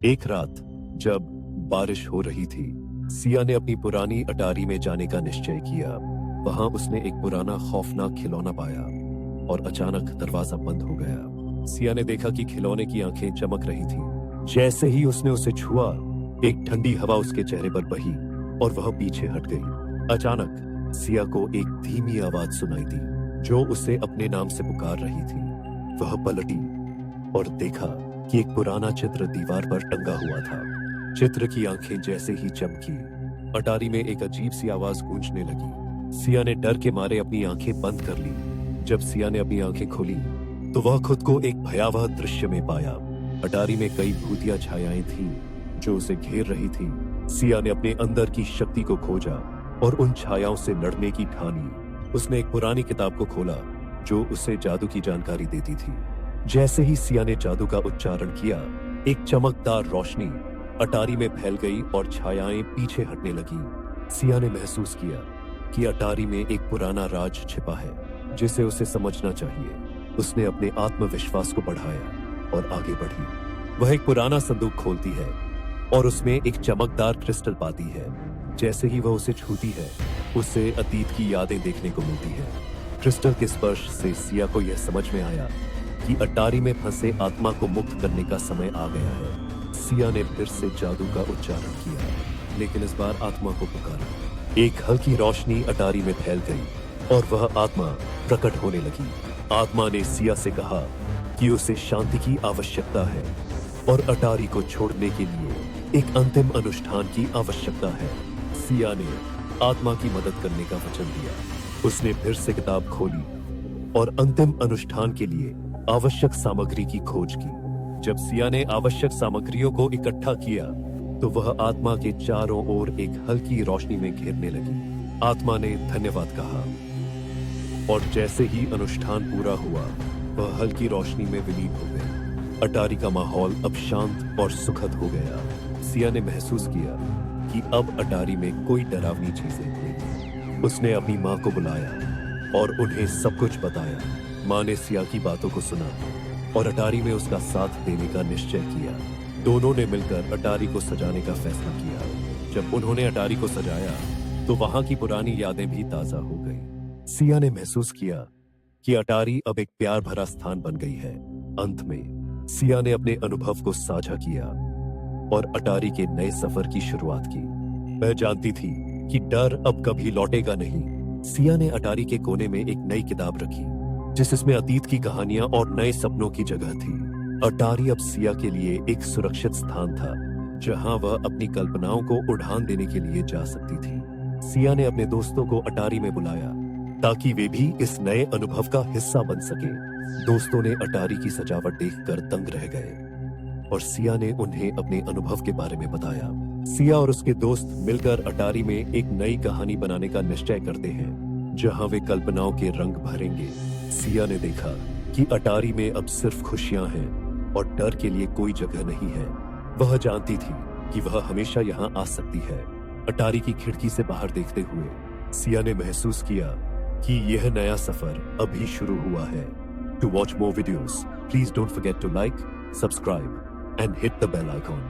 एक रात जब बारिश हो रही थी, सिया ने अपनी पुरानी अटारी में जाने का निश्चय किया। वहां उसने एक पुराना खौफनाक खिलौना पाया और अचानक दरवाजा बंद हो गया। सिया ने देखा कि खिलौने की आंखें चमक रही थी। जैसे ही उसने उसे छुआ, एक ठंडी हवा उसके चेहरे पर बही और वह पीछे हट गई। अचानक सिया को एक धीमी आवाज सुनाई दी जो उसे अपने नाम से पुकार रही थी। वह पलटी और देखा कि एक पुराना चित्र दीवार पर टंगा हुआ था। चित्र की आंखें जैसे ही चमकी, अटारी में एक अजीब सी आवाज गूंजने लगी। सिया ने डर के मारे अपनी आंखें बंद कर ली। जब सिया ने अपनी आंखें खोली तो वह खुद को एक भयावह दृश्य में पाया। अटारी में कई भूतिया छायाएं थीं जो उसे घेर रही थी। सिया ने अपने अंदर की शक्ति को खोजा और उन छायाओं से लड़ने की ठानी। उसने एक पुरानी किताब को खोला जो उसे जादू की जानकारी देती थी। जैसे ही सिया ने जादू का उच्चारण किया, एक चमकदार रोशनी अटारी में फैल गई और छायाएं पीछे हटने लगी। सिया ने महसूस किया कि अटारी में एक पुराना राज छिपा है जिसे उसे समझना चाहिए। उसने अपने आत्मविश्वास को बढ़ाया और आगे बढ़ी। वह एक पुराना संदूक खोलती है और उसमें एक चमकदार क्रिस्टल पाती है। जैसे ही वह उसे छूती है, उसे अतीत की यादें देखने को मिलती है। क्रिस्टल के स्पर्श से सिया को यह समझ में आया कि अटारी में फंसे आत्मा को मुक्त करने का समय आ गया है। सिया ने फिर से जादू का उच्चारण किया, लेकिन इस बार आत्मा को पुकारा। एक हल्की रोशनी अटारी में फैल गई और वह आत्मा प्रकट होने लगी। आत्मा ने सिया से कहा कि उसे शांति की आवश्यकता है और अटारी को छोड़ने के लिए एक अंतिम अनुष्ठान की आवश्यकता है। सिया ने आत्मा की मदद करने का वचन दिया। उसने फिर से किताब खोली और अंतिम अनुष्ठान के लिए आवश्यक सामग्री की खोज की। जब सिया ने आवश्यक सामग्रियों को इकट्ठा किया तो वह आत्मा के चारों ओर एक हल्की रोशनी में घेरने लगी। आत्मा ने धन्यवाद कहा और जैसे ही अनुष्ठान पूरा हुआ, वह हल्की रोशनी में विलीन हो गई। अटारी का माहौल अब शांत और सुखद हो गया। सिया ने महसूस किया कि अब अटारी में कोई डरावनी चीजें नहीं। उसने अपनी माँ को बुलाया और उन्हें सब कुछ बताया। माँ ने सिया की बातों को सुना और अटारी में उसका साथ देने का निश्चय किया। दोनों ने मिलकर अटारी को सजाने का फैसला किया। जब उन्होंने अटारी को सजाया तो वहां की पुरानी यादें भी ताजा हो गई। सिया ने महसूस किया कि अटारी अब एक प्यार भरा स्थान बन गई है। अंत में सिया ने अपने अनुभव को साझा किया और अटारी के नए सफर की शुरुआत की। वह जानती थी कि डर अब कभी लौटेगा नहीं। सिया ने अटारी के कोने में एक नई किताब रखी जिसमें अतीत की कहानियां और नए सपनों की जगह थी। अटारी अब सिया के लिए एक सुरक्षित स्थान था जहां वह अपनी कल्पनाओं को उड़ान देने के लिए जा सकती थी। सिया ने अपने दोस्तों को अटारी में बुलाया ताकि वे भी इस नए अनुभव का हिस्सा बन सके। दोस्तों ने अटारी की सजावट देखकर दंग रह गए और सिया ने उन्हें अपने अनुभव के बारे में बताया। सिया और उसके दोस्त मिलकर अटारी में एक नई कहानी बनाने का निश्चय करते हैं जहां वे कल्पनाओं के रंग भरेंगे। सिया ने देखा कि अटारी में अब सिर्फ खुशियां हैं और डर के लिए कोई जगह नहीं है। वह जानती थी कि वह हमेशा यहाँ आ सकती है। अटारी की खिड़की से बाहर देखते हुए सिया ने महसूस किया कि यह नया सफर अभी शुरू हुआ है। To watch more videos, please don't forget to like, subscribe and hit the bell icon.